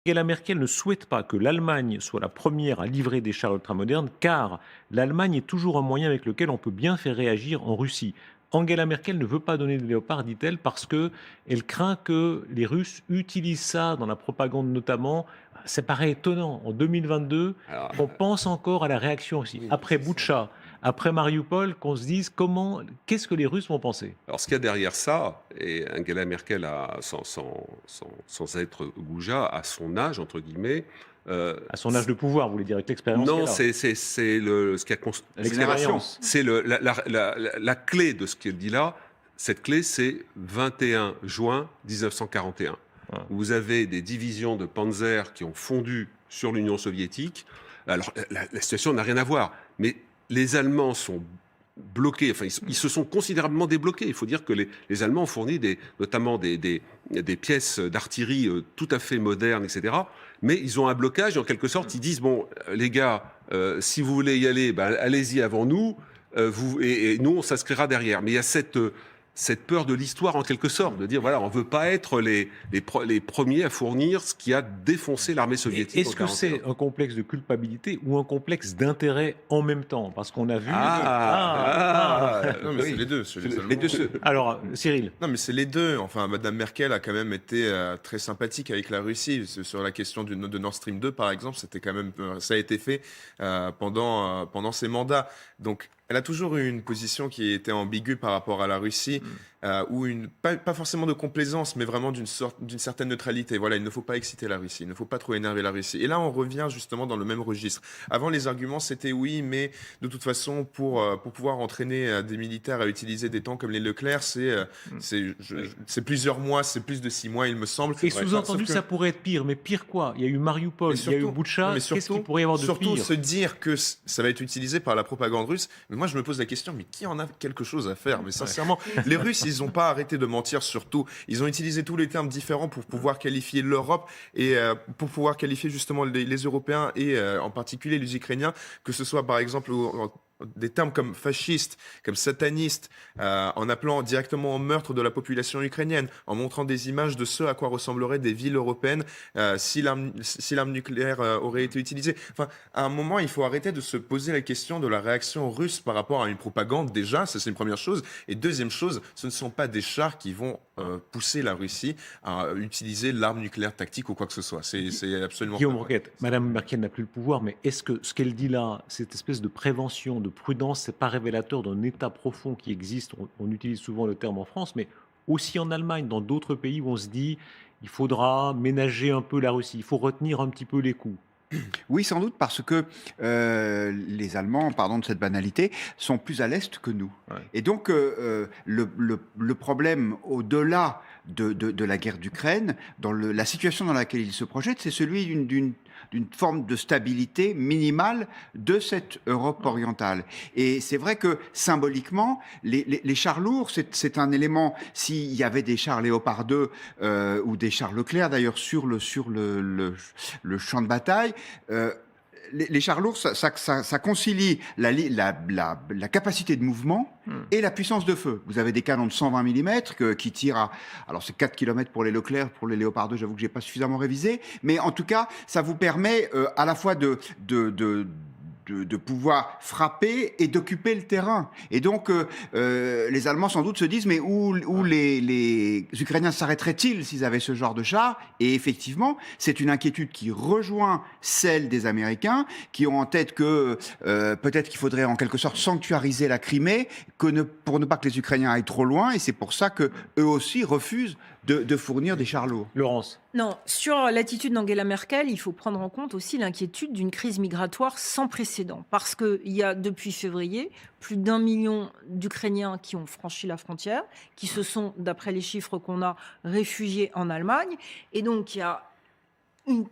Angela Merkel ne souhaite pas que l'Allemagne soit la première à livrer des chars ultramodernes, car l'Allemagne est toujours un moyen avec lequel on peut bien faire réagir en Russie. Angela Merkel ne veut pas donner de léopards, dit-elle, parce qu'elle craint que les Russes utilisent ça dans la propagande notamment. Ça paraît étonnant, en 2022, Alors, qu'on pense encore à la réaction aussi. oui, Après c'est ça. Boutcha, après Mariupol, qu'on se dise qu'est-ce que les Russes vont penser. Alors, ce qu'il y a derrière ça, et Angela Merkel, sans être goujat, à son âge, entre guillemets, À son âge de pouvoir, vous voulez dire, avec l'expérience non, qu'elle a. ce qui a L'expérience. c'est la clé de ce qu'elle dit là. Cette clé, c'est 21 juin 1941. Voilà. Vous avez des divisions de Panzer qui ont fondu sur l'Union soviétique. Alors, la situation n'a rien à voir, mais les Allemands sont bloqués, enfin, ils se sont considérablement débloqués. Il faut dire que les Allemands ont fourni notamment des pièces d'artillerie tout à fait modernes, etc. Mais ils ont un blocage, et en quelque sorte, ils disent, bon, les gars, si vous voulez y aller, ben, allez-y avant nous, et nous, on s'inscrira derrière. Mais il y a cette peur de l'histoire, en quelque sorte, de dire, voilà, on ne veut pas être les premiers à fournir ce qui a défoncé l'armée soviétique en Est-ce que 1941. c'est un complexe de culpabilité ou un complexe d'intérêt en même temps? Parce qu'on a vu. Non, mais c'est Oui. les 2, chez les Les Allemands. deux se- Alors, Cyril, Non, mais c'est les 2. Enfin, Madame Merkel a quand même été très sympathique avec la Russie. Sur la question de Nord Stream 2, par exemple, c'était quand même, ça a été fait pendant ses mandats. Donc, elle a toujours eu une position qui était ambiguë par rapport à la Russie, ou pas forcément de complaisance, mais vraiment d'une certaine neutralité. Voilà, il ne faut pas exciter la Russie, il ne faut pas trop énerver la Russie. Et là, on revient justement dans le même registre. Avant, les arguments, c'était oui, mais de toute façon, pour pouvoir entraîner des militaires à utiliser des tanks comme les Leclerc, c'est plusieurs mois, c'est plus de 6 mois, il me semble. et Bref, sous-entendu, sauf que- ça pourrait être pire. Mais pire quoi? Il y a eu Mariupol, mais il y a eu surtout, non, Boutcha. mais Qu'est-ce qu'il pourrait y avoir de surtout pire? se dire que ça va être utilisé par la propagande russe. Mais moi, je me pose la question, mais qui en a quelque chose à faire? Mais sincèrement, les Russes, ils n'ont pas arrêté de mentir surtout. Ils ont utilisé tous les termes différents pour pouvoir qualifier l'Europe et pour pouvoir qualifier justement les Européens et en particulier les Ukrainiens, que ce soit par exemple des termes comme fasciste, comme sataniste, en appelant directement au meurtre de la population ukrainienne, en montrant des images de ce à quoi ressembleraient des villes européennes si l'arme nucléaire aurait été utilisée. Enfin, à un moment, il faut arrêter de se poser la question de la réaction russe par rapport à une propagande, déjà, ça c'est une première chose. Et deuxième chose, ce ne sont pas des chars qui vont pousser la Russie à utiliser l'arme nucléaire tactique ou quoi que ce soit. C'est absolument Guillaume pas vrai. Roquette, Madame Merkel n'a plus le pouvoir, mais est-ce que ce qu'elle dit là, cette espèce de prévention, de prudence, c'est pas révélateur d'un état profond qui existe? On utilise souvent le terme en France, mais aussi en Allemagne, dans d'autres pays où on se dit il faudra ménager un peu la Russie, il faut retenir un petit peu les coups. Oui, sans doute, parce que les Allemands, pardon de cette banalité, sont plus à l'Est que nous. Ouais. Et donc, le problème, au-delà de la guerre d'Ukraine, la situation dans laquelle ils se projettent, c'est celui d'une forme de stabilité minimale de cette Europe orientale. Et c'est vrai que symboliquement, les chars lourds, c'est un élément. S'il y avait des chars Léopard 2 ou des chars Leclerc d'ailleurs sur le champ de bataille, les chars lourds, ça concilie la capacité de mouvement et la puissance de feu. Vous avez des canons de 120 mm qui tirent à... Alors c'est 4 km pour les Leclerc, pour les Léopard 2, j'avoue que j'ai pas suffisamment révisé, mais en tout cas, ça vous permet à la fois de pouvoir frapper et d'occuper le terrain. Et donc, les Allemands, sans doute, se disent, mais où les Ukrainiens s'arrêteraient-ils s'ils avaient ce genre de char? Et effectivement, c'est une inquiétude qui rejoint celle des Américains, qui ont en tête que peut-être qu'il faudrait en quelque sorte sanctuariser la Crimée, pour ne pas que les Ukrainiens aillent trop loin, et c'est pour ça qu'eux aussi refusent de fournir des chars lourds. Laurence, Non, sur l'attitude d'Angela Merkel, il faut prendre en compte aussi l'inquiétude d'une crise migratoire sans précédent. Parce qu'il y a depuis février plus d'1 million d'Ukrainiens qui ont franchi la frontière, qui se sont, d'après les chiffres qu'on a, réfugiés en Allemagne. Et donc il y a une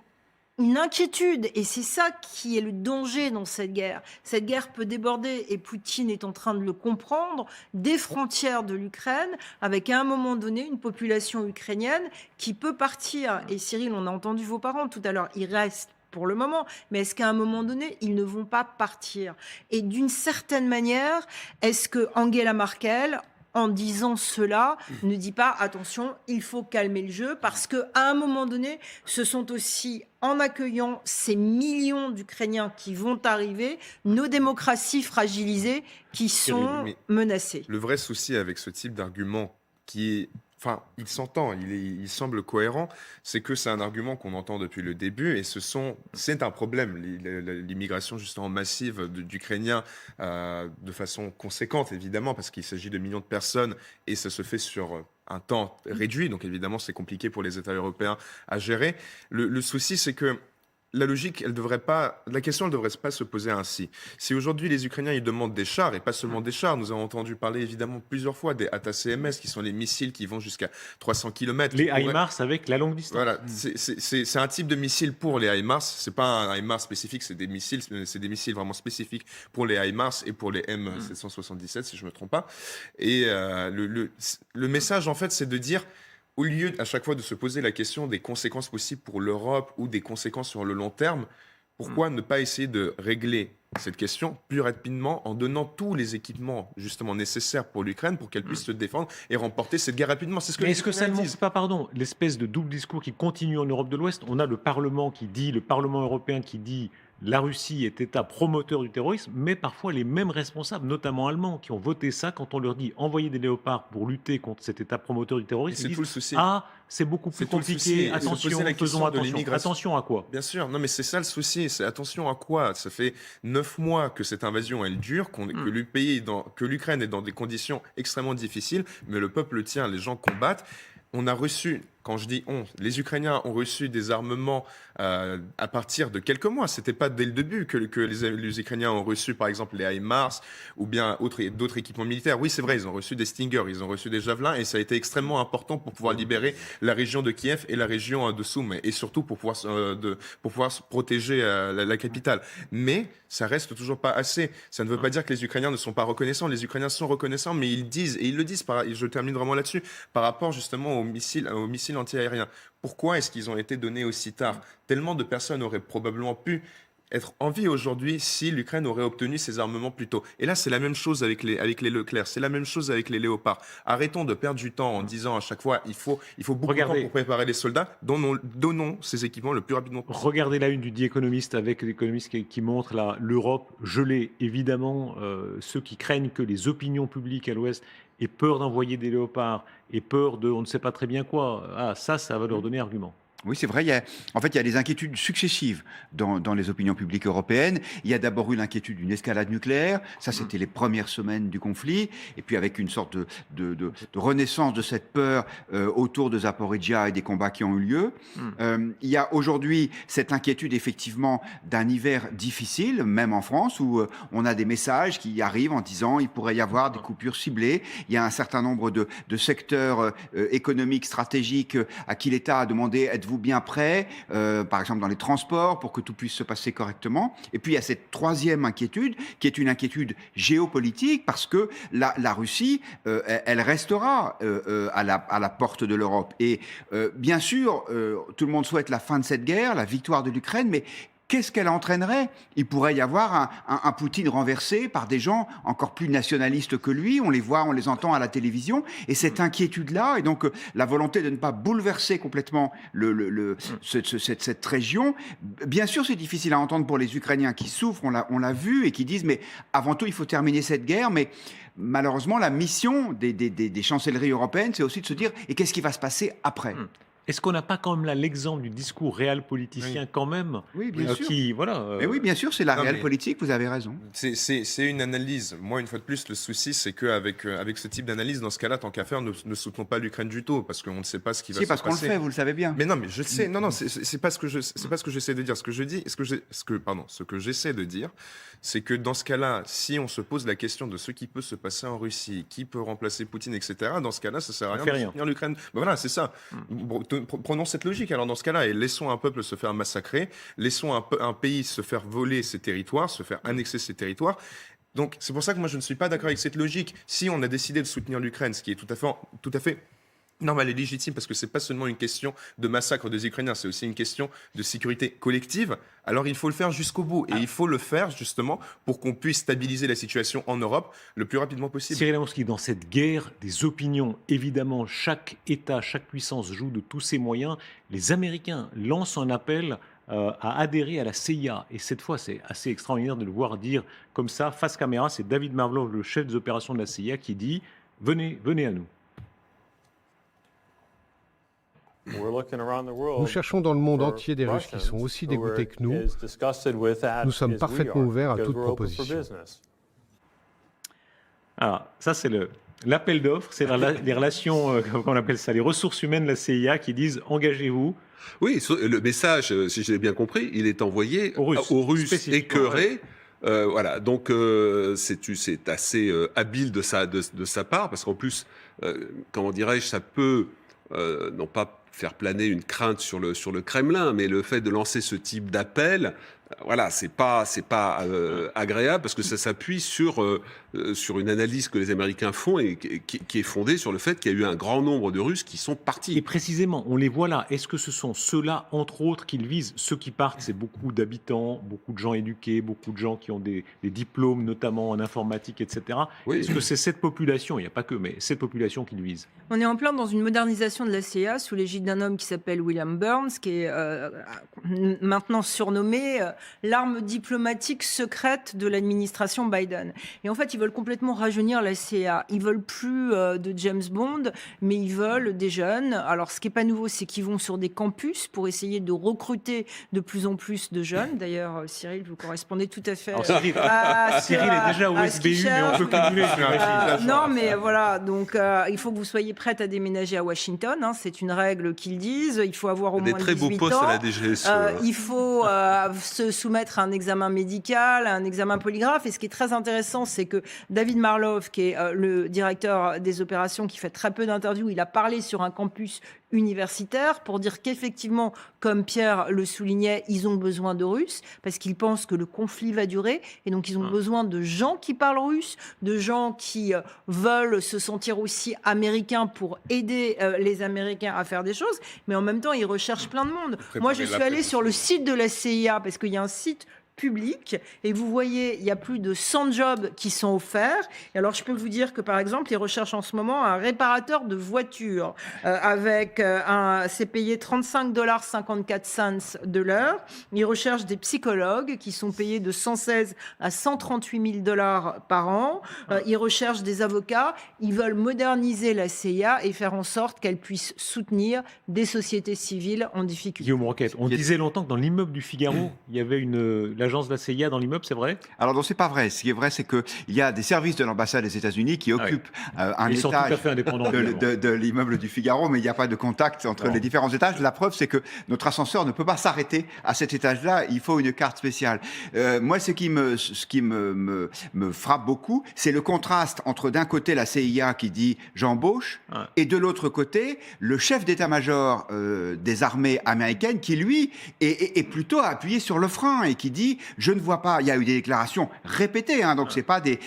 une inquiétude, et c'est ça qui est le danger dans cette guerre. Cette guerre peut déborder, et Poutine est en train de le comprendre, des frontières de l'Ukraine, avec à un moment donné une population ukrainienne qui peut partir. Et Cyril, on a entendu vos parents tout à l'heure, ils restent pour le moment, mais est-ce qu'à un moment donné, ils ne vont pas partir? Et d'une certaine manière, est-ce que Angela Merkel, en disant cela, ne dit pas attention, il faut calmer le jeu parce que à un moment donné, ce sont aussi en accueillant ces millions d'Ukrainiens qui vont arriver, nos démocraties fragilisées qui sont Mais menacées. le vrai souci avec ce type d'argument qui est, enfin, il s'entend, il semble cohérent, c'est que c'est un argument qu'on entend depuis le début et c'est un problème, l'immigration justement massive d'Ukrainiens de façon conséquente évidemment parce qu'il s'agit de millions de personnes et ça se fait sur un temps réduit, donc évidemment c'est compliqué pour les États européens à gérer. Le souci c'est que la logique, la question ne devrait pas se poser ainsi. Si aujourd'hui les Ukrainiens ils demandent des chars, et pas seulement des chars, nous avons entendu parler évidemment plusieurs fois des ATACMS, qui sont les missiles qui vont jusqu'à 300 km. Les HIMARS avec la longue distance. Voilà, c'est un type de missile pour les HIMARS. C'est pas un HIMARS spécifique, c'est des missiles vraiment spécifiques pour les HIMARS et pour les M777, si je me trompe pas. Et le message en fait, c'est de dire, au lieu à chaque fois de se poser la question des conséquences possibles pour l'Europe ou des conséquences sur le long terme, pourquoi ne pas essayer de régler cette question plus rapidement en donnant tous les équipements justement nécessaires pour l'Ukraine pour qu'elle puisse se défendre et remporter cette guerre rapidement. C'est ce que Mais les est-ce que ça ne Ukrainiens montre disent. pas, pardon, l'espèce de double discours qui continue en Europe de l'Ouest? On a le Parlement européen qui dit la Russie est État promoteur du terrorisme, mais parfois les mêmes responsables, notamment allemands, qui ont voté ça, quand on leur dit envoyer des léopards pour lutter contre cet État promoteur du Et terrorisme, c'est ils tout le disent souci. ah, c'est beaucoup plus C'est tout le compliqué, souci. Et se attention, poser la question faisons de attention. l'immigration. Attention à quoi? Bien sûr, non mais c'est ça le souci, c'est attention à quoi? Ça fait 9 mois que cette invasion elle dure, que l'Ukraine est dans des conditions extrêmement difficiles, mais le peuple tient, les gens combattent. On a reçu, quand je dis on, les Ukrainiens ont reçu des armements à partir de quelques mois. C'était pas dès le début que les Ukrainiens ont reçu, par exemple, les HIMARS ou bien d'autres équipements militaires. Oui, c'est vrai, ils ont reçu des Stinger, ils ont reçu des Javelins, et ça a été extrêmement important pour pouvoir libérer la région de Kiev et la région de Soumy, et surtout pour pouvoir se protéger la capitale. Mais ça reste toujours pas assez. Ça ne veut pas dire que les Ukrainiens ne sont pas reconnaissants. Les Ukrainiens sont reconnaissants, mais ils disent, et ils le disent, je termine vraiment là-dessus, par rapport justement aux missiles antiaériens. Pourquoi est-ce qu'ils ont été donnés aussi tard? Tellement de personnes auraient probablement pu être en vie aujourd'hui si l'Ukraine aurait obtenu ces armements plus tôt. Et là, c'est la même chose avec les Leclerc, c'est la même chose avec les Léopards. Arrêtons de perdre du temps en disant à chaque fois il faut beaucoup de temps pour préparer les soldats. Donnons ces équipements le plus rapidement possible. Regardez la une du The Economist avec l'économiste qui montre l'Europe gelée. Évidemment, ceux qui craignent que les opinions publiques à l'Ouest aient peur d'envoyer des léopards et peur de on ne sait pas très bien quoi. Ah, ça va leur donner argument. Oui, c'est vrai. En fait, il y a des inquiétudes successives dans les opinions publiques européennes. Il y a d'abord eu l'inquiétude d'une escalade nucléaire. Ça, c'était les premières semaines du conflit. Et puis, avec une sorte de renaissance de cette peur autour de Zaporizhia et des combats qui ont eu lieu. Il y a aujourd'hui cette inquiétude, effectivement, d'un hiver difficile, même en France, où on a des messages qui arrivent en disant il pourrait y avoir des coupures ciblées. Il y a un certain nombre de secteurs économiques, stratégiques, à qui l'État a demandé êtes-vous bien prêts, par exemple dans les transports, pour que tout puisse se passer correctement. Et puis il y a cette troisième inquiétude, qui est une inquiétude géopolitique, parce que la Russie, elle restera à la porte de l'Europe. Et bien sûr, tout le monde souhaite la fin de cette guerre, la victoire de l'Ukraine, mais qu'est-ce qu'elle entraînerait? Il pourrait y avoir un Poutine renversé par des gens encore plus nationalistes que lui. On les voit, on les entend à la télévision. Et cette inquiétude-là, et donc la volonté de ne pas bouleverser complètement cette région, bien sûr, c'est difficile à entendre pour les Ukrainiens qui souffrent, on l'a vu, et qui disent, mais avant tout, il faut terminer cette guerre. Mais malheureusement, la mission des chancelleries européennes, c'est aussi de se dire, et qu'est-ce qui va se passer après? Est-ce qu'on n'a pas quand même là l'exemple du discours réel politicien quand même? Oui, bien sûr. Mais oui, bien sûr, c'est la réelle politique, vous avez raison. C'est une analyse. Moi, une fois de plus, le souci, c'est qu'avec ce type d'analyse, dans ce cas-là, tant qu'à faire, ne soutenons pas l'Ukraine du tout, parce qu'on ne sait pas ce qui va se passer. Si, parce qu'on le fait, vous le savez bien. Mais non, mais je sais. Non, c'est pas ce que j'essaie de dire. Ce que j'essaie de dire, c'est que dans ce cas-là, si on se pose la question de ce qui peut se passer en Russie, qui peut remplacer Poutine, etc., dans ce cas-là, ça sert à rien de soutenir l'Ukraine. Ben voilà, c'est ça. Prenons cette logique alors dans ce cas-là et laissons un peuple se faire massacrer, laissons un pays se faire voler ses territoires, se faire annexer ses territoires. Donc c'est pour ça que moi je ne suis pas d'accord avec cette logique. Si on a décidé de soutenir l'Ukraine, ce qui est tout à fait Non, mais elle est légitime parce que c'est pas seulement une question de massacre des Ukrainiens, c'est aussi une question de sécurité collective. Alors il faut le faire jusqu'au bout et il faut le faire justement pour qu'on puisse stabiliser la situation en Europe le plus rapidement possible. Cyril Amonski, dans cette guerre des opinions, évidemment, chaque État, chaque puissance joue de tous ses moyens. Les Américains lancent un appel à adhérer à la CIA. Et cette fois, c'est assez extraordinaire de le voir dire comme ça, face caméra. C'est David Marvlov, le chef des opérations de la CIA, qui dit « Venez, venez à nous ». Nous cherchons dans le monde entier des Russes qui sont aussi dégoûtés que nous. Nous sommes parfaitement ouverts à toute proposition. Alors, ça, c'est l'appel d'offres, c'est les relations, comment on appelle ça, les ressources humaines de la CIA qui disent engagez-vous. Oui, le message, si je l'ai bien compris, il est envoyé aux Russes écœurés. Voilà, donc c'est assez habile de sa part, parce qu'en plus, comment dirais-je, ça peut non pas faire planer une crainte sur le Kremlin, mais le fait de lancer ce type d'appel, voilà, c'est pas agréable parce que ça s'appuie sur une analyse que les Américains font et qui est fondée sur le fait qu'il y a eu un grand nombre de Russes qui sont partis. Et précisément, on les voit là. Est-ce que ce sont ceux-là, entre autres, qu'ils visent? Ceux qui partent, c'est beaucoup d'habitants, beaucoup de gens éduqués, beaucoup de gens qui ont des diplômes, notamment en informatique, etc. Oui. Est-ce que c'est cette population, il n'y a pas que, mais cette population qu'ils visent? On est en plein dans une modernisation de la CIA sous l'égide d'un homme qui s'appelle William Burns, qui est maintenant surnommé l'arme diplomatique secrète de l'administration Biden. Et en fait, ils veulent complètement rajeunir la CIA. Ils veulent plus de James Bond, mais ils veulent des jeunes. Alors, ce qui n'est pas nouveau, c'est qu'ils vont sur des campus pour essayer de recruter de plus en plus de jeunes. D'ailleurs, Cyril, vous correspondez tout à fait Alors, Cyril est déjà au SBU, mais on peut cumuler. Non, mais voilà. Donc, il faut que vous soyez prête à déménager à Washington. Hein, c'est une règle qu'ils disent. Il faut avoir au moins 18 ans. Des très beaux postes à la DGSE. Il faut se soumettre à un examen médical, à un examen polygraphe. Et ce qui est très intéressant, c'est que David Marlov, qui est le directeur des opérations, qui fait très peu d'interviews, il a parlé sur un campus universitaire pour dire qu'effectivement, comme Pierre le soulignait, ils ont besoin de Russes parce qu'ils pensent que le conflit va durer et donc ils ont besoin de gens qui parlent russe, de gens qui veulent se sentir aussi américains pour aider les Américains à faire des choses, mais en même temps, ils recherchent plein de monde. Moi, je suis allée sur le site de la CIA parce qu'il y a un site public et vous voyez, il y a plus de 100 jobs qui sont offerts. Et alors, je peux vous dire que, par exemple, ils recherchent en ce moment un réparateur de voitures c'est payé $35,54 de l'heure. Ils recherchent des psychologues qui sont payés de 116 à 138 000 $ par an. Ils recherchent des avocats. Ils veulent moderniser la CIA et faire en sorte qu'elle puisse soutenir des sociétés civiles en difficulté. Guillaume Roquette, on disait longtemps que dans l'immeuble du Figaro, il y avait l'agence de la CIA dans l'immeuble, c'est vrai? Alors non, c'est pas vrai. Ce qui est vrai, c'est qu'il y a des services de l'ambassade des États-Unis qui occupent un Ils sont tout à étage fait indépendants, de l'immeuble du Figaro, mais il n'y a pas de contact entre les différents étages. La preuve, c'est que notre ascenseur ne peut pas s'arrêter à cet étage-là. Il faut une carte spéciale. Moi, ce qui me frappe beaucoup, c'est le contraste entre d'un côté la CIA qui dit j'embauche et de l'autre côté le chef d'état-major des armées américaines qui lui est plutôt appuyé sur le frein et qui dit je ne vois pas. Il y a eu des déclarations répétées, hein, donc c'est pas des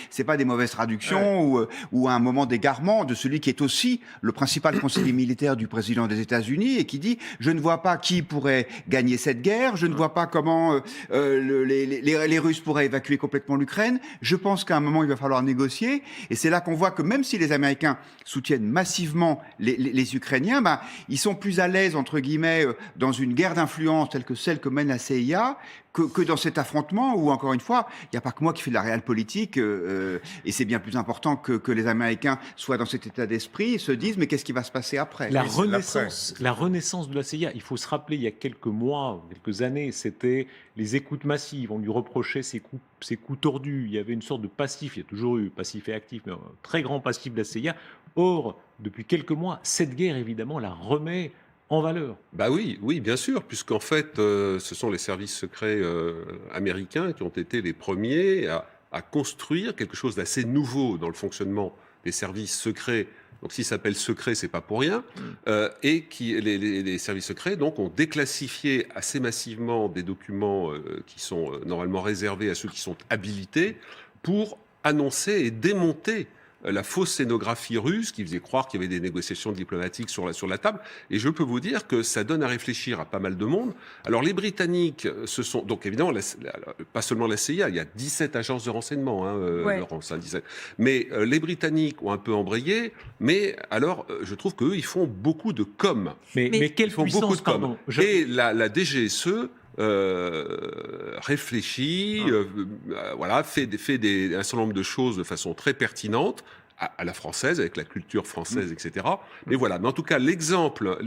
mauvaises traductions ou un moment d'égarement de celui qui est aussi le principal conseiller militaire du président des États-Unis et qui dit je ne vois pas qui pourrait gagner cette guerre, je ne vois pas comment les Russes pourraient évacuer complètement l'Ukraine. Je pense qu'à un moment il va falloir négocier et c'est là qu'on voit que même si les Américains soutiennent massivement les Ukrainiens, ils sont plus à l'aise entre guillemets dans une guerre d'influence telle que celle que mène la CIA que dans cet affrontement où, encore une fois, il n'y a pas que moi qui fais de la réelle politique et c'est bien plus important que les Américains soient dans cet état d'esprit et se disent mais qu'est-ce qui va se passer après? La renaissance de la CIA, il faut se rappeler, il y a quelques mois, quelques années, c'était les écoutes massives. On lui reprochait ses coups tordus. Il y avait une sorte de passif, il y a toujours eu passif et actif, mais un très grand passif de la CIA. Or, depuis quelques mois, cette guerre, évidemment, la remet en valeur. Bah oui, bien sûr, puisqu'en fait, ce sont les services secrets américains qui ont été les premiers à construire quelque chose d'assez nouveau dans le fonctionnement des services secrets. Donc, s'ils s'appellent secrets, c'est pas pour rien. Et les services secrets donc ont déclassifié assez massivement des documents qui sont normalement réservés à ceux qui sont habilités pour annoncer et démonter la fausse scénographie russe qui faisait croire qu'il y avait des négociations diplomatiques sur la table. Et je peux vous dire que ça donne à réfléchir à pas mal de monde. Alors les Britanniques, ce sont donc évidemment pas seulement la CIA, il y a 17 agences de renseignement, Laurence, 17. Mais les Britanniques ont un peu embrayé, mais alors je trouve qu'eux, ils font beaucoup de com. Mais quelle Ils font puissance, beaucoup de com. pardon. Et la DGSE réfléchit, fait un certain nombre de choses de façon très pertinente, à la française, avec la culture française, etc. Mais voilà, mais en tout cas, l'exemple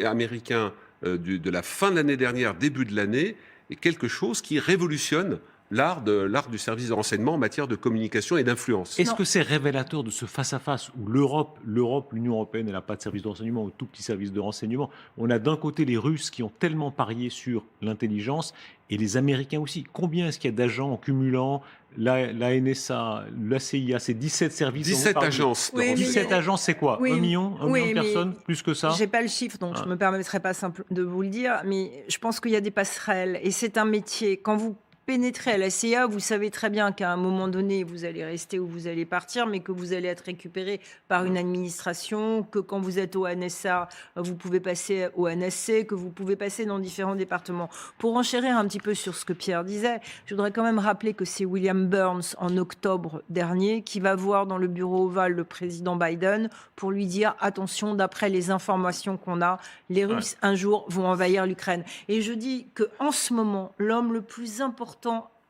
américain de la fin de l'année dernière, début de l'année, est quelque chose qui révolutionne l'art du service de renseignement en matière de communication et d'influence. Est-ce que c'est révélateur de ce face-à-face où l'Union européenne, elle n'a pas de service de renseignement ou tout petit service de renseignement? On a d'un côté les Russes qui ont tellement parié sur l'intelligence et les Américains aussi. Combien est-ce qu'il y a d'agents en cumulant la NSA, la CIA, c'est 17 services. 17 agences. Oui, 17 agences, c'est quoi? Oui, 1 million de personnes? Plus que ça? J'ai pas le chiffre, donc je ne me permettrai pas de vous le dire, mais je pense qu'il y a des passerelles et c'est un métier. Quand vous pénétrez à la CIA, vous savez très bien qu'à un moment donné, vous allez rester ou vous allez partir, mais que vous allez être récupéré par une administration, que quand vous êtes au NSA, vous pouvez passer au NSC, que vous pouvez passer dans différents départements. Pour renchérir un petit peu sur ce que Pierre disait, je voudrais quand même rappeler que c'est William Burns, en octobre dernier, qui va voir dans le bureau ovale le président Biden pour lui dire « Attention, d'après les informations qu'on a, les Russes, un jour, vont envahir l'Ukraine. » Et je dis qu'en ce moment, l'homme le plus important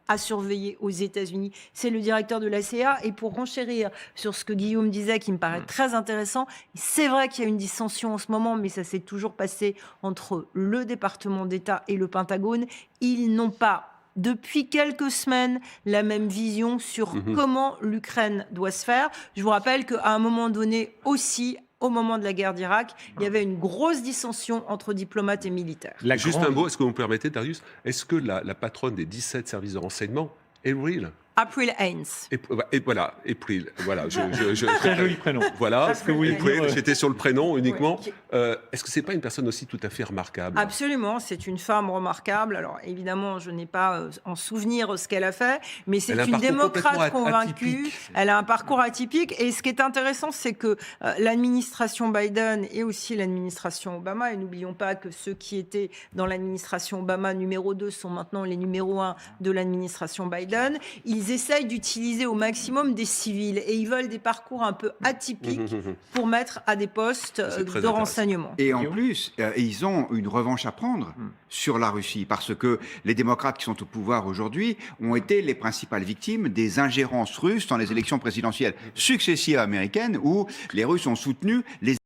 à surveiller aux États-Unis, c'est le directeur de la CIA. Et pour renchérir sur ce que Guillaume disait, qui me paraît très intéressant, c'est vrai qu'il y a une dissension en ce moment, mais ça s'est toujours passé entre le département d'État et le Pentagone. Ils n'ont pas, depuis quelques semaines, la même vision sur comment l'Ukraine doit se faire. Je vous rappelle qu'à un moment donné aussi, au moment de la guerre d'Irak, il y avait une grosse dissension entre diplomates et militaires. Juste un mot, est-ce que vous me permettez, Darius? Est-ce que la patronne des 17 services de renseignement, Avril, April Haines. Et voilà, April. Voilà, Très joli prénom. Voilà, Ce que vous voulez dire, j'étais sur le prénom uniquement. Ouais. Est-ce que c'est pas une personne aussi tout à fait remarquable? Absolument, c'est une femme remarquable. Alors évidemment, je n'ai pas en souvenir ce qu'elle a fait, mais c'est une démocrate convaincue. Atypique. Elle a un parcours atypique. Et ce qui est intéressant, c'est que l'administration Biden et aussi l'administration Obama, et n'oublions pas que ceux qui étaient dans l'administration Obama numéro 2 sont maintenant les numéro 1 de l'administration Biden, ils essayent d'utiliser au maximum des civils et ils veulent des parcours un peu atypiques pour mettre à des postes de renseignement. Et en plus, ils ont une revanche à prendre sur la Russie, parce que les démocrates qui sont au pouvoir aujourd'hui ont été les principales victimes des ingérences russes dans les élections présidentielles successives américaines, où les Russes ont soutenu les